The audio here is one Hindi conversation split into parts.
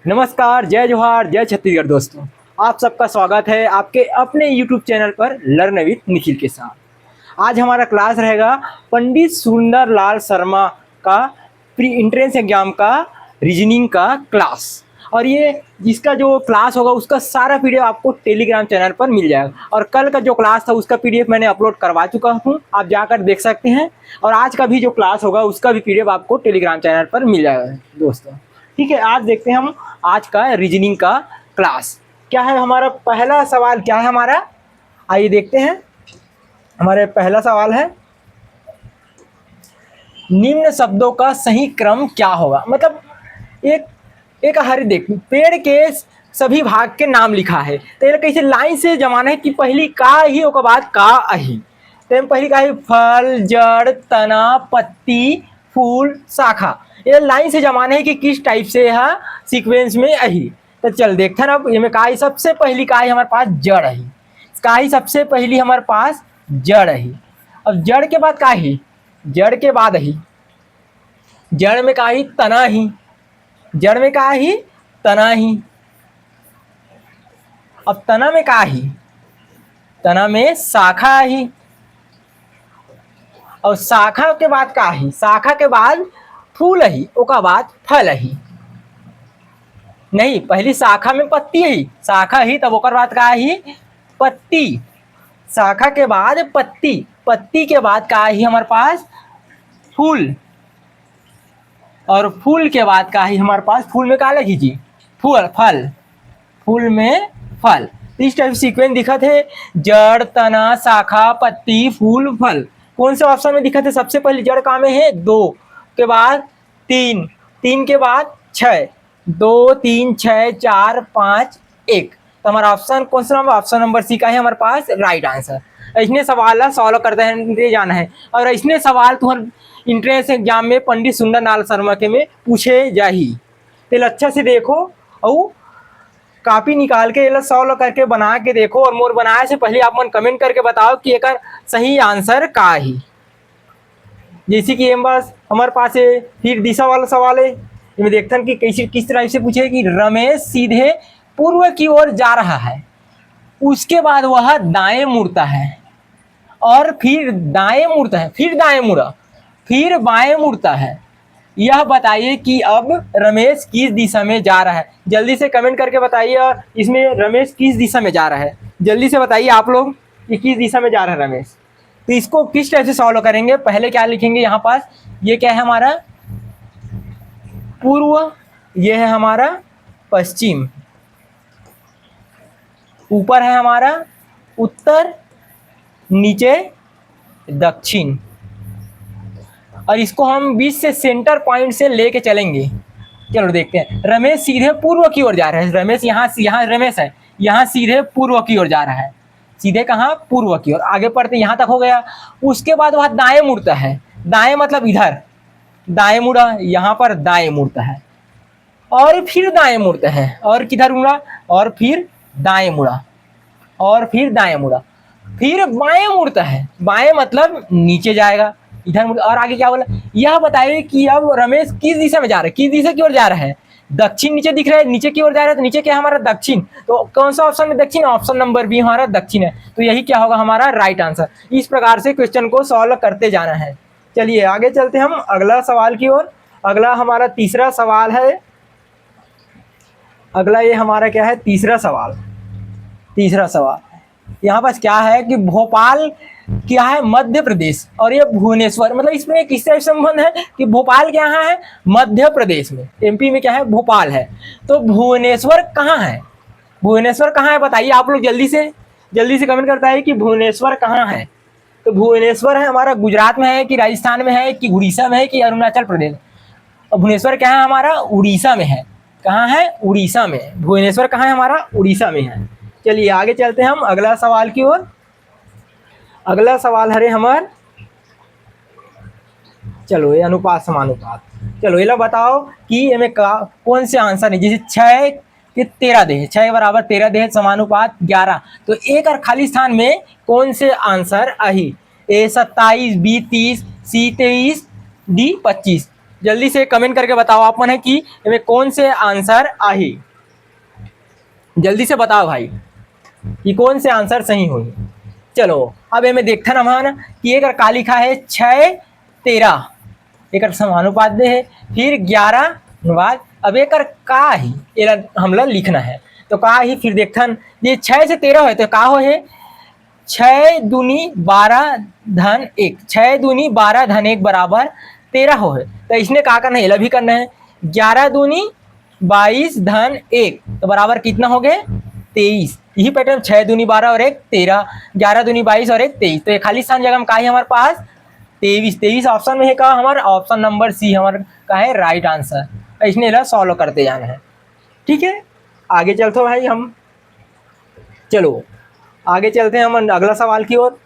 नमस्कार, जय जोहार, जय छत्तीसगढ़ दोस्तों। आप सबका स्वागत है आपके अपने YouTube चैनल पर लर्न विथ निखिल के साथ। आज हमारा क्लास रहेगा पंडित सुंदरलाल शर्मा का प्री एंट्रेंस एग्जाम का रीजनिंग का क्लास। और ये जिसका जो क्लास होगा उसका सारा पीडीएफ आपको टेलीग्राम चैनल पर मिल जाएगा। और कल का जो क्लास था उसका पीडीएफ मैंने अपलोड करवा चुका हूँ, आप जाकर देख सकते हैं। और आज का भी जो क्लास होगा उसका भी पीडीएफ आपको टेलीग्राम चैनल पर मिल जाएगा दोस्तों। ठीक है, आज देखते हैं हम आज का रीजनिंग का क्लास। क्या है हमारा पहला सवाल, क्या है हमारा, आइए देखते हैं। हमारे पहला सवाल है निम्न शब्दों का सही क्रम क्या होगा। मतलब एक हरी देख पेड़ के सभी भाग के नाम लिखा है, तो ये कैसे लाइन से जमाना है कि पहली का ही ओकर बाद का अही। तो पहली का ही फल, जड़, तना, पत्ती, फूल, शाखा। ये लाइन से जमाना है कि किस टाइप से है सीक्वेंस में अही। तो चल देखते हैं अब इनमें का सबसे पहली का ही हमारे पास जड़ अही, का ही सबसे पहली हमारे पास जड़ अही। अब जड़ के बाद का ही, जड़ के बाद अही, जड़ में का ही तना ही, जड़ में का ही तना ही। अब तना में का ही, तना में शाखा ही। और शाखा के बाद का ही, शाखा के बाद फूल ही, ओका बाद फल ही। नहीं, पहली शाखा में पत्ती ही, शाखा ही तब ओकर बाद का ही पत्ती। शाखा के बाद पत्ती, पत्ती के बाद का ही हमारे पास फूल। और फूल के बाद का ही हमारे पास, फूल में का लगी जी, फूल, फल, फूल में फल। इस टाइप सीक्वेंस दिखा थे, जड़, तना, शाखा, पत्ती, फूल, फल। कौन से ऑप्शन में दिखा थे? सबसे पहले जड़ का में है 2 के बाद 3, 3 के बाद 6, 2, 3, 6, 4, 5, 1। तो हमारा ऑप्शन कौन सा नंबर? ऑप्शन नंबर सी का है हमारे पास राइट आंसर। इसने सवाल सॉल्व करते जाना है। और इसने सवाल तुम्हारे इंट्रेंस एग्जाम में पंडित सुंदरलाल शर्मा के में पूछे जाही। तो अच्छा से देखो और कॉपी निकाल के ये सॉल्व करके बना के देखो। और मोर बनाए से पहले आप मन कमेंट करके बताओ कि एक सही आंसर का ही। जैसे कि बस हमारे पास है फिर दिशा वाला सवाल है। इसमें देखते हैं कि कैसे किस तरह से पूछे कि रमेश सीधे पूर्व की ओर जा रहा है, उसके बाद वह दाएं मुड़ता है और फिर दाएं मुड़ता है, फिर दाएं मुड़ा, फिर बाएं मुड़ता है। यह बताइए कि अब रमेश किस दिशा में जा रहा है। जल्दी से कमेंट करके बताइए। और इसमें रमेश किस दिशा में जा रहा है जल्दी से बताइए आप लोग कि किस दिशा में जा रहा है रमेश। तो इसको किस टाइप से सॉल्व करेंगे? पहले क्या लिखेंगे यहाँ पास, ये क्या है हमारा पूर्व, ये है हमारा पश्चिम, ऊपर है हमारा उत्तर, नीचे दक्षिण। और इसको हम बीच से सेंटर पॉइंट से लेके चलेंगे। चलो देखते हैं। रमेश सीधे पूर्व की ओर जा रहा है। रमेश यहाँ रमेश है, यहाँ सीधे पूर्व की ओर जा रहा है। सीधे कहाँ? पूर्व की ओर। आगे पढ़ते यहाँ तक हो गया। उसके बाद वह दाएं मुड़ता है। दाएं मतलब इधर, दाएं मुड़ा, यहाँ पर दाएं मुड़ता है और फिर दाएं मुड़ता है। और किधर मुड़ा? और फिर दाएं मुड़ा, और फिर दाएं मुड़ा, फिर बाएं मुड़ता है। बाएं मतलब नीचे जाएगा, इधर मुड़। और आगे क्या बोला? यह बताइए कि अब रमेश किस दिशा में जा रहा है, किस दिशा की ओर जा रहा है। दक्षिण नीचे दिख रहा है, नीचे की ओर जा रहा है। तो नीचे क्या है हमारा? दक्षिण। तो कौन सा ऑप्शन में दक्षिण? ऑप्शन नंबर बी हमारा दक्षिण है। तो यही क्या होगा हमारा राइट आंसर। इस प्रकार से क्वेश्चन को सॉल्व करते जाना है। चलिए आगे चलते हम अगला सवाल की ओर। अगला हमारा तीसरा सवाल है। अगला ये हमारा क्या है? तीसरा सवाल। तीसरा सवाल यहाँ पास क्या है कि भोपाल क्या है? मध्य प्रदेश। और ये भुवनेश्वर, मतलब इसमें किस तरह संबंध है कि भोपाल क्या है? मध्य प्रदेश में। एमपी में क्या है? भोपाल है। तो भुवनेश्वर कहाँ है? भुवनेश्वर कहाँ है बताइए आप लोग जल्दी से कमेंट करता है कि भुवनेश्वर कहाँ है। तो भुवनेश्वर है हमारा गुजरात में है कि राजस्थान में है कि उड़ीसा में है कि अरुणाचल प्रदेश। और भुवनेश्वर क्या है हमारा? उड़ीसा में है। कहाँ है? उड़ीसा में। भुवनेश्वर कहाँ है हमारा? उड़ीसा में है। चलिए आगे चलते हैं हम अगला सवाल की ओर। अगला सवाल है हमार, चलो ये अनुपात समानुपात। चलो ये बताओ कि इनमें कौन से आंसर है। जैसे 6 के 13 दे, 6 बराबर 13 दे, समानुपात 11। तो एक और खाली स्थान में कौन से आंसर अही? ए 27, बी 30, सी 23, डी 25। जल्दी से कमेंट करके बताओ आप मन है कि इनमें कौन से आंसर आही। जल्दी से बताओ भाई कि कौन से आंसर सही हुई। चलो अब इनमें देखते ना हमारा कि एक का लिखा है 6-13 एक समानुपात दे है, फिर 11 अनुपात। अब एक का ही हम लोग लिखना है तो का ही फिर देखथन ये 6 से 13 है तो का हो है 6 दूनी 12 धन 1, 6 दूनी 12 धन 1 बराबर 13 हो है। तो इसने का करना है एला भी करना है 11 दूनी 22 धन 1 तो बराबर कितना हो गए 23। यही पैटर्न 6 दूनी 12 और 1 13, 11 दूनी 22 और 1 23। तो ये खाली स्थान जगह में का है हमारे पास 23। 23 ऑप्शन में है का हमारा ऑप्शन नंबर सी हमारा का है राइट आंसर। इसने ला सॉल्व करते जाना है। ठीक है आगे चलते भाई हम, चलो आगे चलते हैं हम अगला सवाल की ओर।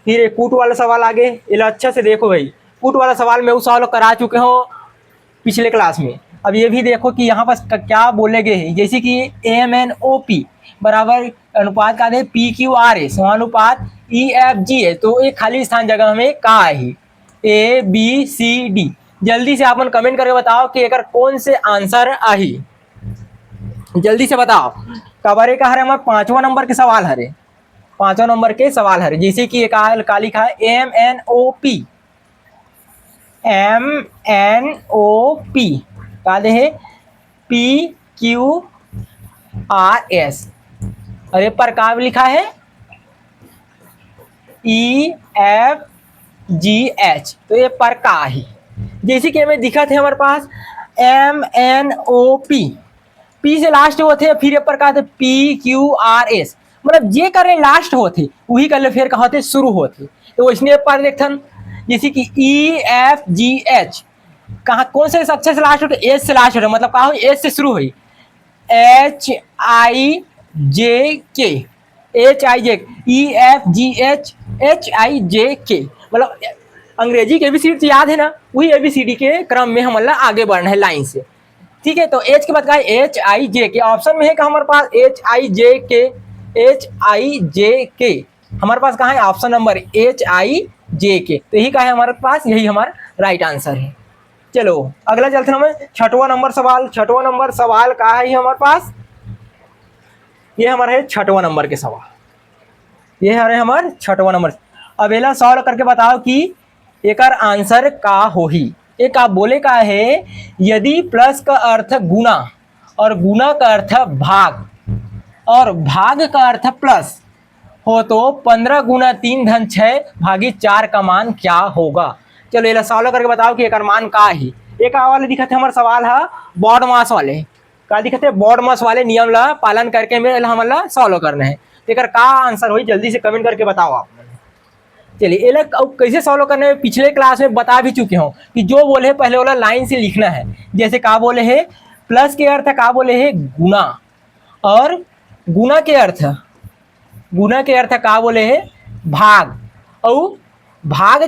फिर एक कूट वाला सवाल आगे इला अच्छा से देखो भाई, कूट वाला सवाल मैं वो सॉल्व करा चुके हो पिछले क्लास में। अब ये भी देखो कि यहाँ पर क्या बोले गए हैं, जैसे कि MNOP बराबर अनुपात का दे PQRS समानुपात EFG है। तो एक खाली स्थान जगह में का है ABCD। जल्दी से आप कमेंट करके बताओ कि एक कौन से आंसर आही। जल्दी से बताओ कबारे का हरे हमारे 5वां नंबर के सवाल हरे, 5वां नंबर के सवाल हरे। जैसे कि एक का लिखा है MNOP का दे है PQRS और ये पर का लिखा है EFGH। तो ये पर का ही जैसे कि हमें दिखा थे हमारे पास MNOP P से लास्ट होते फिर ये पर का थे PQRS मतलब जे करे लास्ट होते वही कर ले फिर का होते शुरू होते। तो इसने पर देखथन जैसे कि EFGH कहाँ कौन से अक्षर से लास्ट होते एच से लास्ट होते मतलब कहा एच से शुरू हुई HIJK HIJ EFGH HIJK मतलब अंग्रेजी के ABCD तो याद है ना, वही ABCD के क्रम में हम आगे बढ़ना है लाइन से। ठीक है तो एच के बाद का है HIJK ऑप्शन में है का हमारे पास HIJK हमारे पास कहाँ है ऑप्शन नंबर HIJK। तो यही का है हमारे पास, यही हमारा राइट आंसर है। चलो अगला चलते हैं हमें 6वां नंबर सवाल। 6वां नंबर सवाल का है हमारे पास, ये हमारा है 6वां नंबर के सवाल, ये है हमारे 6वां नंबर। अब एला सॉल्व करके बताओ कि एक आंसर का होही। एक आप बोले का है यदि प्लस का अर्थ गुना और गुना का अर्थ भाग और भाग का अर्थ प्लस हो तो 15 गुना 3 धन 6 भागी 4 का मान क्या होगा। चलो ये सॉल्व करके बताओ कि एक मान का ही। एक वाले दिखते हमारा सवाल है बॉड मास वाले का दिखते बॉड मास वाले नियम ला पालन करके में हमारा सॉल्व करना है। तो एक का आंसर हो जल्दी से कमेंट करके बताओ आप। चलिए ये कैसे सॉल्व करने में पिछले क्लास में बता भी चुके हो कि जो बोले पहले वाला लाइन से लिखना है। जैसे का बोले है प्लस के अर्थ का बोले है गुना और गुना के अर्थ का बोले है भाग और भाग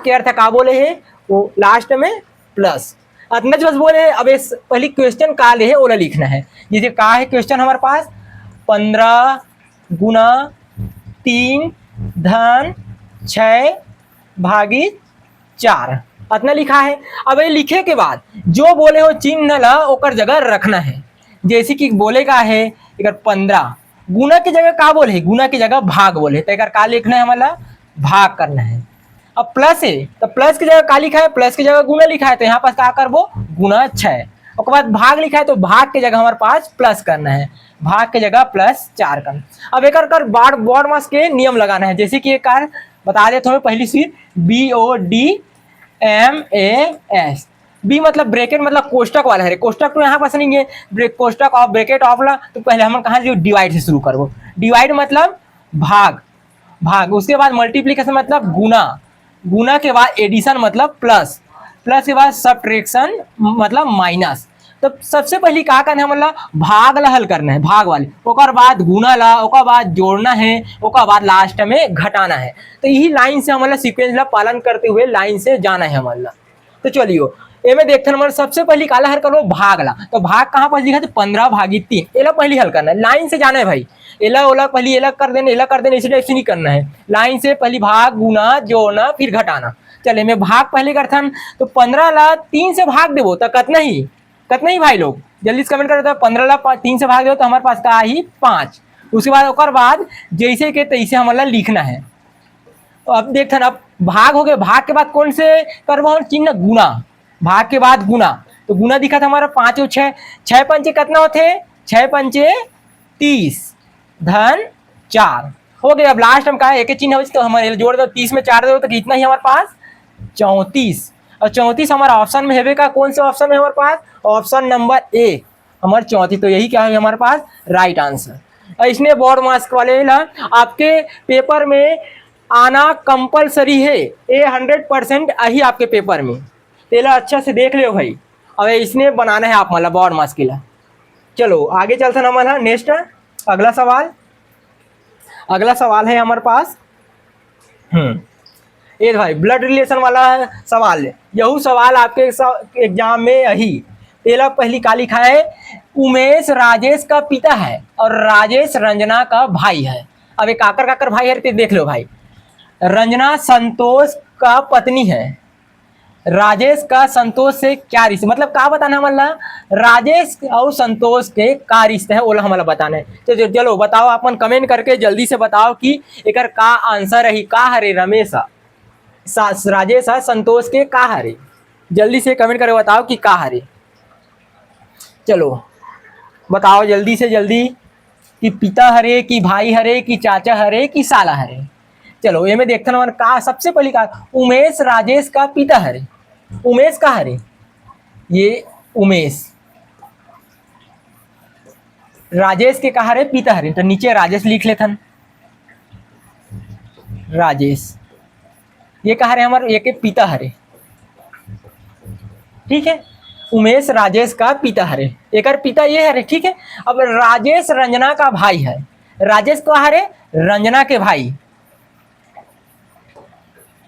के अर्थ का बोले है वो लास्ट में प्लस। अतना बस बोले है। अब पहले क्वेश्चन का ले है ओला लिखना है। जैसे का है क्वेश्चन हमारे पास 15 गुना 3 धन 6 भागी 4 इतना लिखा है। अब ये लिखे के बाद जो बोले हो चिन्ह ला ओकर जगह रखना है। जैसे कि बोले का है इधर 15 गुना की जगह का बोले है गुना की जगह भाग बोले तो का लिखना है हमारा भाग करना है। अब प्लस है तो प्लस की जगह का लिखा है प्लस की जगह गुना लिखा है तो यहाँ पास क्या करबो गुना 6। उसके बाद भाग लिखा है तो भाग के जगह हमारे पास प्लस करना है, भाग के जगह प्लस 4 करना। अब एक बॉड मास के नियम लगाना है। जैसे कि एक कार बता देते हमें पहली चीज BODMAS बी मतलब ब्रैकेट मतलब कोष्टक वाला है। कोष्टक तो यहाँ पास नहीं है, कोष्टक ऑफ ब्रैकेट ऑफ ला तो पहले हम कहाँ से डिवाइड से शुरू करबो। डिवाइड मतलब भाग उसके बाद मल्टीप्लीकेशन मतलब गुना के बाद एडिशन मतलब प्लस के बाद सब्ट्रैक्शन मतलब माइनस। तो सबसे पहले क्या करना है मतलब भाग ला हल करना है भाग वाले, ओकर बाद गुना ला, ओकर बाद जोड़ना है, ओकर बाद लास्ट में घटाना है। तो यही लाइन से हमारा सीक्वेंस ला पालन करते हुए लाइन से जाना है हमारा। तो चलियो ए में देखते हैं सबसे पहले काला हल करो भाग ला। तो भाग कहाँ पर लिखा है 15 भागी 3 एला पहले हल करना है, लाइन से जाना है भाई। एला ओला पहले एला कर देना ऐसे नहीं करना है, लाइन से पहले भाग गुना जोड़ना फिर घटाना। चले मैं भाग पहले करथन तो 15 ला 3 से भाग देवो तो कतना ही भाई लोग जल्दी से कमेंट करो तो 15 ला 3 से भाग देवो तो हमारे पास का ही 5। उसके बाद ओकर बाद जैसे के तैसे हमारा लिखना है। तो अब देखथन अब भाग हो गए, भाग के बाद कौन से करवा चिन्ह गुना, भाग के बाद गुना तो गुना दिखा था हमारा 5 और 6, 6 पंचे कितना होते 6 पंचे 30 धन 4 हो गया। अब लास्ट हम कहा एक चिन्ह हो तो हमारे जोड़ दो 30 में 4 दो तो कितना ही हमारे पास 34 और 34 हमारा ऑप्शन में है का कौन से ऑप्शन में हमारे पास ऑप्शन नंबर ए हमारे 34। तो यही क्या है हमारे पास राइट आंसर। और इसने बोर्ड मास्क वाले ला आपके पेपर में आना कंपलसरी है, ये 100% आई आपके पेपर में तेला अच्छा से देख लियो भाई। अब इसने बनाना है आप मतलब बोर्ड मास्क के ला। चलो आगे चलते ना हमारा नेक्स्ट अगला सवाल। अगला सवाल है हमारे पास ये भाई ब्लड रिलेशन वाला सवाल है। यही सवाल आपके एग्जाम में यही तेला पहली का लिखा है उमेश राजेश का पिता है और राजेश रंजना का भाई है। अब एक काकर काकर भाई है देख लो भाई, रंजना संतोष का पत्नी है, राजेश का संतोष से क्या रिश्ता मतलब का बताना मतलब राजेश और संतोष के का रिश्ता है ओला हमारा बताना है। तो चलो बताओ अपन कमेंट करके जल्दी से बताओ कि एकर का आंसर रही का हरे रमेश राजेश संतोष के का हरे, जल्दी से कमेंट करके बताओ कि का हरे। चलो बताओ जल्दी से जल्दी कि पिता हरे कि भाई हरे कि चाचा हरे कि साला हरे। चलो ये में देखते ना का सबसे पहली का उमेश राजेश का पिता हरे, उमेश का हरे ये उमेश, राजेश के कहा रे पिता हरे तो नीचे राजेश लिख लेथन, राजेश ये कहा रे हमारे एक पिता हरे ठीक है। उमेश राजेश का पिता हरे एक पिता ये हरे ठीक है। अब राजेश रंजना का भाई है, राजेश को हरे रंजना के भाई,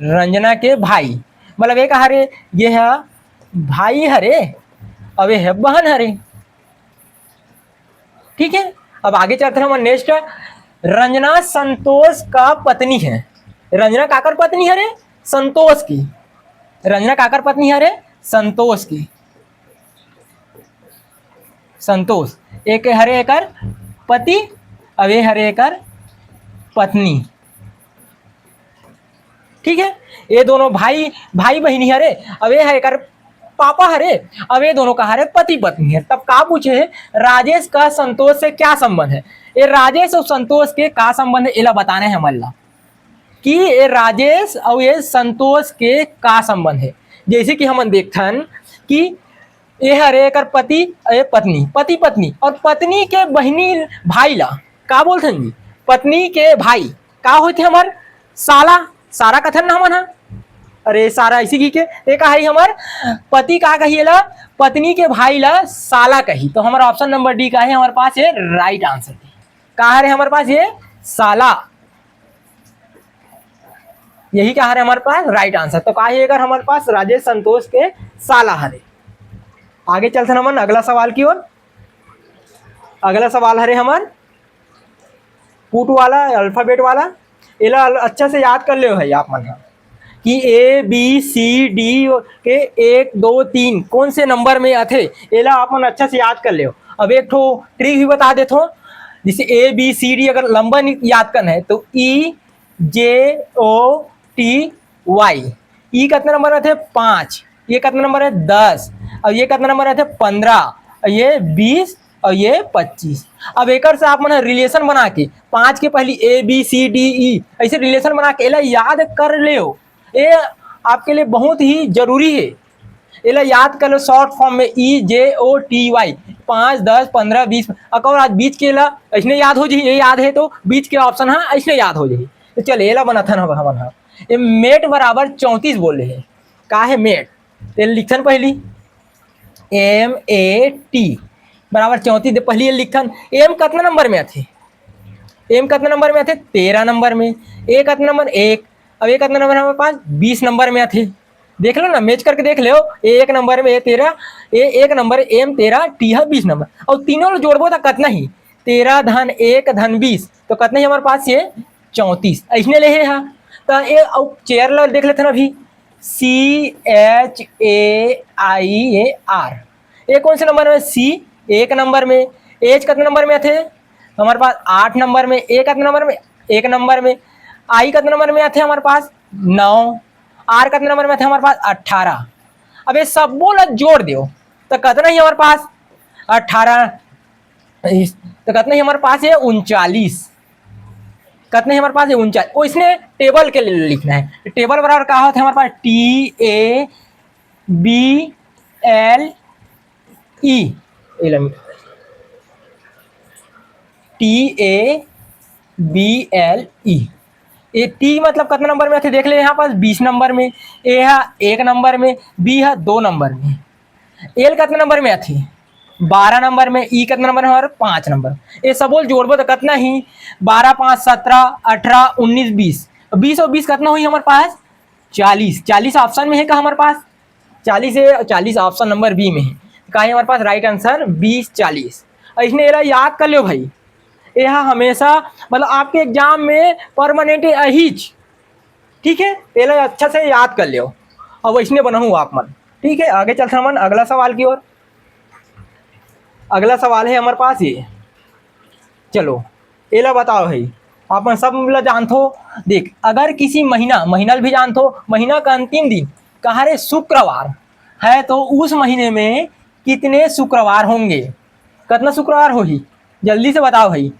रंजना के भाई मतलब एक हरे ये है भाई हरे अब ये है बहन हरे ठीक है। अब आगे चलते हैं नेक्स्ट रंजना संतोष का पत्नी है, रंजना काकर पत्नी हरे संतोष की, रंजना काकर पत्नी हरे संतोष की, संतोष एक हरे एकर पति अब ये हरे एकर पत्नी ठीक है। ये दोनों भाई बहनी हरे अब ये है एकर पापा हरे अब ये दोनों का हरे पति पत्नी है। तब का पूछे है राजेश का संतोष से क्या संबंध है, ये राजेश और संतोष के का संबंध है इला बताना है हमारा कि ये राजेश और ये संतोष के का संबंध है। जैसे कि हम देखथन कि ये हरे एकर पति ये पत्नी पति पत्नी और पत्नी के बहनी भाई ला का बोलथन जी पत्नी के भाई का होते हमार साला, सारा कथन ना हमन अरे सारा इसी की के एक है हमार पति का कहिएला पत्नी के भाई ला साला कही। तो हमारा ऑप्शन नंबर डी का है हमारे पास ये राइट आंसर का है हमारे पास ये साला, यही क्या है हमारे पास राइट आंसर। तो का है अगर हमारे पास राजेश संतोष के साला हरे। आगे चलते हम अगला सवाल की ओर। अगला सवाल हरे हमार पुट वाला अल्फाबेट वाला इला अच्छा से याद कर ले भाई आप मन कि ए बी सी डी के 1 2 3 कौन से नंबर में आते एला आप मन अच्छा से याद कर ले। अब एक ठो ट्रिक भी बता देते जैसे ए बी सी डी अगर लंबा याद करना है तो ई जे ओ टी वाई, ई कितना नंबर में थे 5, ये कितना नंबर है 10 और ये कितना नंबर है 15 ये 20 और ये 25। अब एक से आप मन रिलेशन बना के 5 के पहली A B C D E ऐसे रिलेशन बना के एला याद कर ले, ये आपके लिए बहुत ही जरूरी है। एला याद कर लो शॉर्ट फॉर्म में ई जे ओ टी वाई 5 10 15 20 अगर आज बीच के ला ऐसे याद हो जाए, ये याद है तो बीच के ऑप्शन है ऐसे याद हो जाए। तो चल एला बना था ना हमन ये मेट बराबर 34 बोल रहे हैं का है मेट तो लिखन पहली एम ए टी बराबर 34 पहली ये लिखन एम कितना नंबर में थे, एम कितना नंबर में थे 13 नंबर में, ए कितना नंबर 1 अब एक कितना नंबर हमारे पास 20 नंबर में थे। देख लो ना मैच करके देख लो ए 1 नंबर में ए 13 ए 1 नंबर एम 13 टी है 20 नंबर और तीनों जोड़बो तो कितना ही 13 धन 1 धन 20 तो कितना ही हमारे पास ये 34 ऐसे ले है। तो ये चेयर ला देख लेते ना अभी CHAIAR। ये कौन से नंबर में? सी 1 नंबर में। एच कितने नंबर में थे हमारे पास? 8 नंबर में। ए कितने नंबर में? 1 नंबर में। आई कितने नंबर में थे हमारे पास? 9। आर कितने नंबर में थे हमारे पास? 18। अब ये सब बोला जोड़ दो तो कितना ही हमारे पास? 18। तो कितने ही हमारे पास है? 39। कितने हमारे पास है? 39। वो इसने टेबल के लिए लिखना है। टेबल बराबर क्या होता है हमारे पास? TABLE। ये टी मतलब कितने नंबर में थे देख ले यहाँ पास? 20 नंबर में। ए है 1 नंबर में। बी है 2 नंबर में। एल कितने नंबर में थे? 12 नंबर में। ई कितने नंबर में? हमारे 5 नंबर। ये सब बोल जोड़बो तो कितना ही? 12 5 17 18 19 20। 20 और 20 कितना हुई हमारे पास? 40। 40 ऑप्शन में है का हमारे पास? 40 है। 40 ऑप्शन नंबर बी में है। का है हमारे पास राइट आंसर? 20 40। और इसने याद कर लो भाई, यह हमेशा मतलब आपके एग्जाम में परमानेंट अहिज। ठीक है, पहले अच्छा से याद कर लियो और वैसने बनाऊँ आप मन। ठीक है, आगे चलते हम अगला सवाल की ओर। अगला सवाल है हमारे पास ये। चलो एला बताओ भाई, आप सब मतलब जानते हो। देख, अगर किसी महीना भी जानते हो, महीना का अंतिम दिन कहा रे शुक्रवार है, तो उस महीने में कितने शुक्रवार होंगे? कितना शुक्रवार होगी? जल्दी से बताओ भाई।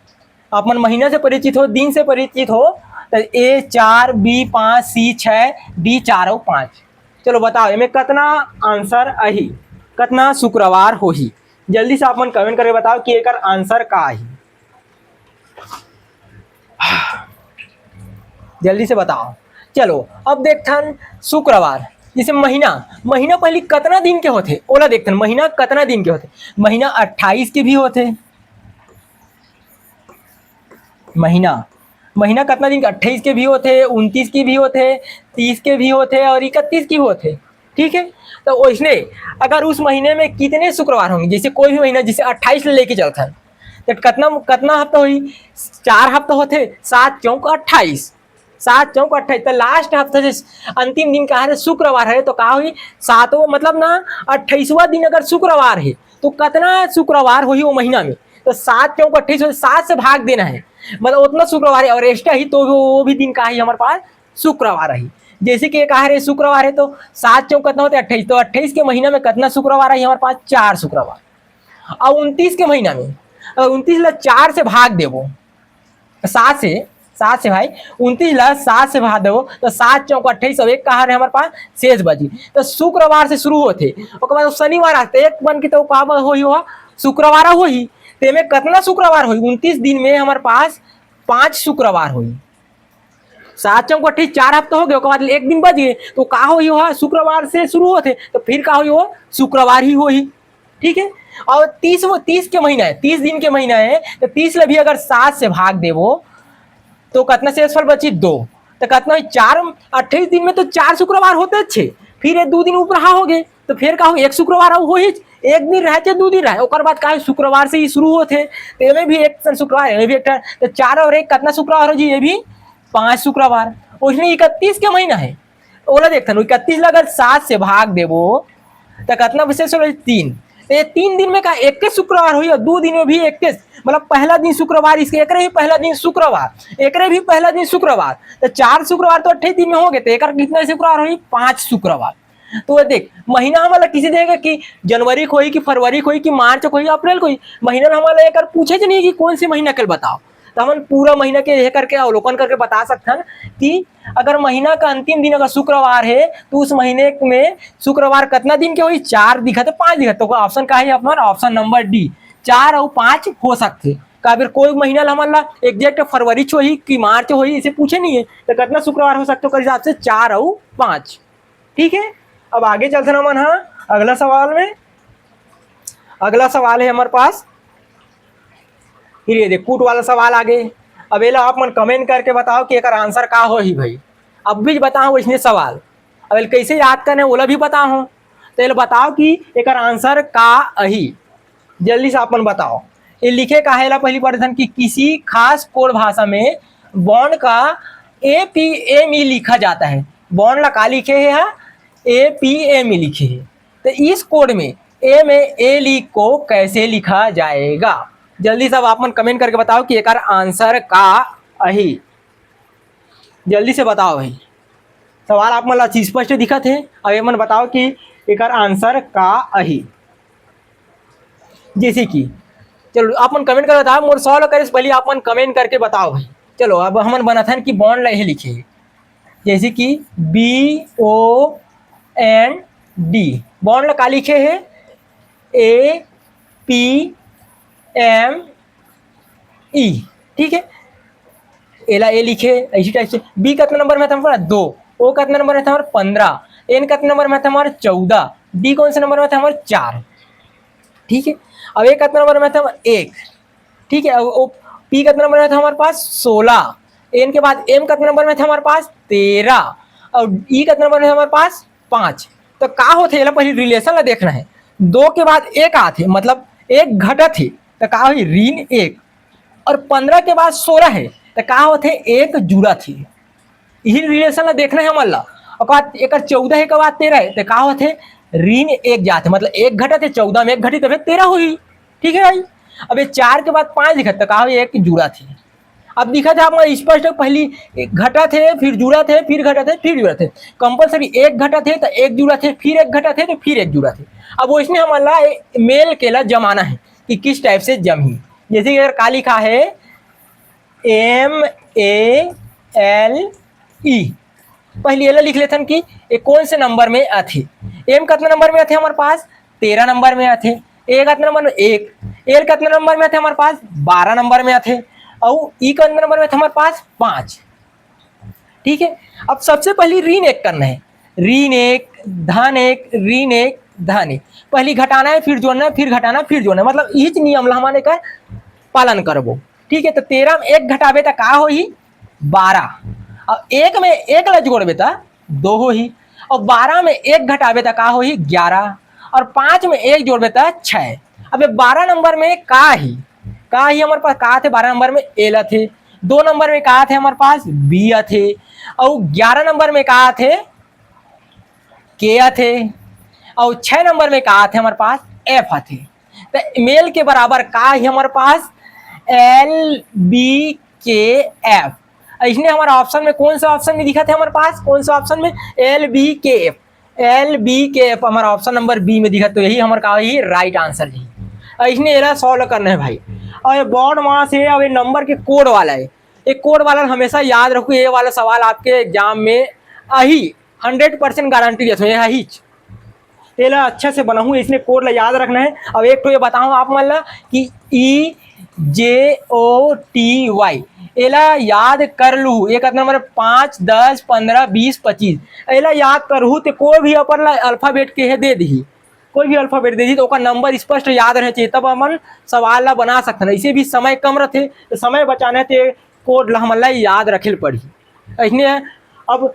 आप मन महीना से परिचित हो, दिन से परिचित हो, तो ए 4 बी 5 सी 6 डी 4 और 5। चलो बताओ इनमें कितना आंसर अही, कितना शुक्रवार होही? जल्दी से आप मन कमेंट करके बताओ कि एकर आंसर का है। जल्दी से बताओ। चलो अब देखथन शुक्रवार। जैसे महीना पहले कितना दिन के होते ओला देखथन। महीना कितना दिन के होते? महीना 28 के भी होते। महीना कितना दिन के? 28 के भी होते, 29 के भी होते, 30 के भी होते और 31 के भी होते। ठीक है, तो वैसने अगर उस महीने में कितने शुक्रवार होंगे, जैसे कोई भी महीना जैसे 28 लेके चलता है तो कितना हफ्ता हुई? 4 हफ्ता होते। 7 चौक 28, 7 चौक 28। तो लास्ट हफ्ता से अंतिम दिन कहा है शुक्रवार है, तो कहा हुई 7वां मतलब ना 28वां दिन अगर शुक्रवार है तो कितना शुक्रवार हुई वो महीना में? तो 7 चौक 28, 7 से भाग देना है, मतलब उतना शुक्रवार है और एक्स्ट्रा ही तो वो भी दिन का ही हमारे पास शुक्रवार है। जैसे कि कहा है शुक्रवार है तो 7 चौक कितना होता है? 28। तो 28 के महीना में कितना शुक्रवार है हमारे पास? 4 शुक्रवार। और 29 के महीना में 29 ला 4 से भाग देवो, 7 से भाई 29 ला 7 से भाग देवो तो 7 चौक 28 और एक कहा है हमारे पास शेष बची। तो शुक्रवार से शुरू होते और बाद शनिवार आते एक बन के तो का होई हुआ शुक्रवार होई। तो में कितना शुक्रवार हुई? 29 दिन में हमारे पास 5 शुक्रवार हुई। 7 चौक 28 4 हफ्ता हो गए, बाद एक दिन बच गए तो का हुई हुआ शुक्रवार से शुरू होते तो फिर का हुई वो शुक्रवार ही हुई। ठीक है, और 30 के महीना है, 30 दिन के महीना है तो 30 ला भी अगर 7 से भाग देवो तो कितना शेषफल बची? 2। तो कितना 4 28 दिन में तो 4 शुक्रवार होते अच्छे, फिर ये 2 दिन ऊपर हो गए तो फिर का हो एक शुक्रवार हो ही, एक दिन रहे चाहे 2 दिन रहे, और बाद का शुक्रवार से ही शुरू होते तो ये भी एक शुक्रवार है भी एक। तो 4 और 1 कितना शुक्रवार हो जी? ये भी 5 शुक्रवार। उसमें 31 के महीना है ओला देखते 31 अगर 7 से भाग देवो तो कितना विशेष 3। तो ये 3 दिन में का 21 शुक्रवार हुई और 2 दिन में भी 21, मतलब पहला दिन शुक्रवार, इसके एक भी पहला दिन शुक्रवार, एक भी पहला दिन शुक्रवार। तो 4 शुक्रवार तो 28 दिन में हो गए, तो एक कितना शुक्रवार हुई? 5 शुक्रवार। तो देख महीना हमारा किसी देगा कि जनवरी को ही कि फरवरी को ही कि मार्च को ही अप्रैल को ही, महीना में हमारा एक पूछे नहीं कि कौन से महीना कल बताओ, तो हम पूरा महीना के यह करके अवलोकन करके बता सकते हैं कि अगर महीना का अंतिम दिन अगर शुक्रवार है तो उस महीने में शुक्रवार कितना दिन के हुई? 4 दिखा तो 5 दिखा। तो ऑप्शन का है अपना ऑप्शन नंबर डी, 4 और 5 हो सकते। फिर कोई महीना हमारा एग्जैक्ट फरवरी हो ही कि मार्च हो ही इसे पूछे नहीं है तो कितना शुक्रवार हो सकते हो हिसाब से? 4 और 5। ठीक है, अब आगे चलते ना मन। हाँ, अगला सवाल में अगला सवाल है हमारे पास, फिर ये देख कूट वाला सवाल आगे। अब ये आप मन कमेंट करके बताओ कि एक आंसर का हो ही भाई। अब भी बताओ इसने सवाल, अब कैसे याद करने ओला भी बताओ, तो ये बताओ कि एक आंसर का अही। जल्दी से आप मन बताओ। ये लिखे का है पहली प्रश्न कि किसी खास कोड भाषा में बॉन्ड का APME लिखा जाता है। बॉन्ड ला का लिखे है APM लिखे है, तो इस कोड में ए में ए लिख को कैसे लिखा जाएगा? जल्दी सब आप मन कमेंट करके बताओ कि एक आंसर का अही। जल्दी से बताओ भाई, सवाल आप मन स्पष्ट दिखत है। अब ये मन बताओ कि एक आंसर का अही। जैसे कि चलो आप मन कमेंट कर बताओ, मोर सवाल करे से पहले आप मन कमेंट करके बताओ भाई। चलो अब हमन बनाथन कि बॉन्ड ला लिखे है, जैसे कि BOND बॉन्ड ला का लिखे है APME, ठीक है। एला ए लिखे ऐसी टाइप से। बी कितना नंबर में था हमारा 2, ओ कितना नंबर में था हमारा 15, एन कितना नंबर में था हमारा 14, डी कौन से नंबर में था हमारा 4, ठीक है। अब ए कितना नंबर में था 1, ठीक है। अब पी कितना नंबर में था हमारे पास 16, एन के बाद एम कितना नंबर में था हमारे पास 13, और ई कितना नंबर में था हमारे पास 5। तो का होते है पहले रिलेशन ला देखना है। 2 के बाद 1 आते मतलब 1 घटत है, तो का हुई ऋण 1, और 15 के बाद 16 है, तो का होते 1 जुड़ा थी। यही रिलेशन ला देखना है हमन ला। और एक 14 है के बाद 13 है, तो का होते ऋण 1 जाते, मतलब 1 घटत है 14 में 1 घटी तो फिर 13 हुई, ठीक है भाई। अब ये 4 के बाद 5 दिखत, तो का हुई 1 जुड़ा थी। अब दिखा था हमारा स्पष्ट पहली घटा थे, फिर जुड़ा थे, फिर घटा थे, फिर जुड़ा थे। कंपलसरी 1 घटा थे तो 1 जुड़ा थे, फिर 1 घटा थे तो फिर 1 जुड़ा थे। अब वो इसमें हमारा मेल केला जमाना है कि किस टाइप से जमी। जैसे अगर का लिखा है MALE, पहले एला लिख लेते कि ये कौन से नंबर में आथे। एम कितना नंबर में आथे हमारे पास 13 नंबर में आथे, ए कितना नंबर में 1, एल कितना नंबर में आथे हमारे पास 12 नंबर में आथे, और ई कितना नंबर में आथे हमारे पास 5, ठीक है। अब सबसे पहले ऋण 1 करना है, ऋण 1 धन 1 ऋण 1 धन 1, पहले घटाना है फिर जोड़ना है फिर घटाना फिर जोड़ना है, मतलब इस नियम ला हमारे का पालन करबो, ठीक है। तो 13 में 1 घटाबे तो का होही 12, और 1 में 1 ला जोड़बे तो 2 होही, और 12 में 1 घटाबे तो का होही 11, और 5 में 1 जोड़बे तो 6। अब 12 नंबर में का ही हमारे पास का थे 12 नंबर में एल थे, 2 नंबर में का थे हमारे पास बी थे, और 11 नंबर में का थे के थे, और 6 नंबर में का थे हमारे पास एफ थे। तो मेल के बराबर का ही हमारे पास LBKF। इसने हमारा ऑप्शन में कौन सा ऑप्शन में दिखा था हमारे पास, कौन सा ऑप्शन में LBKF हमारा ऑप्शन नंबर बी में दिखा। तो यही हमारा का ही राइट आंसर है। इसने एरा सॉल्व करना है भाई। और ये बॉन्ड मास है, अब ये नंबर के कोड वाला है, एक कोड वाला हमेशा याद रखो। ये वाला सवाल आपके एग्जाम में अही 100% गारंटी देता हूँ, यही तेला अच्छा से बना हूँ, इसने कोड ला याद रखना है। अब एक तो ये बताऊँ आप मन ला कि EJOTY एला याद कर लू, एक नंबर 5 10 15 20 25 एला याद करहू तो कोई भी अपन ला अल्फाबेट के दे दी, कोई भी अल्फाबेट दे दी तो नंबर स्पष्ट याद रहे चाहिए, तब अपन सवाल ला बना सकते हैं। इसे भी समय कम रहते तो समय बचाने थे कोड ला हमन ला याद रखे पड़ी। इसने अब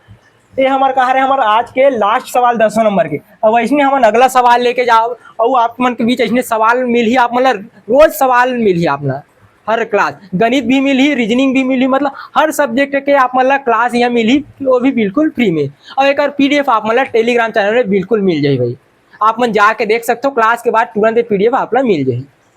ये हमारे कहा रहे हमारे आज के लास्ट सवाल 10 नंबर के। अब इसमें हम अगला सवाल लेके जाओ, और आप मन के बीच इसमें सवाल मिल ही, आप मतलब रोज सवाल मिल ही अपना हर क्लास, गणित भी मिली रीजनिंग भी मिली, मतलब हर सब्जेक्ट के आप मतलब क्लास यहाँ मिली, वो भी बिल्कुल फ्री में। और एक PDF आप मतलब टेलीग्राम चैनल में बिल्कुल मिल जाए भाई, आप मन जाके देख सकते हो, क्लास के बाद तुरंत PDF आप मिल जाए।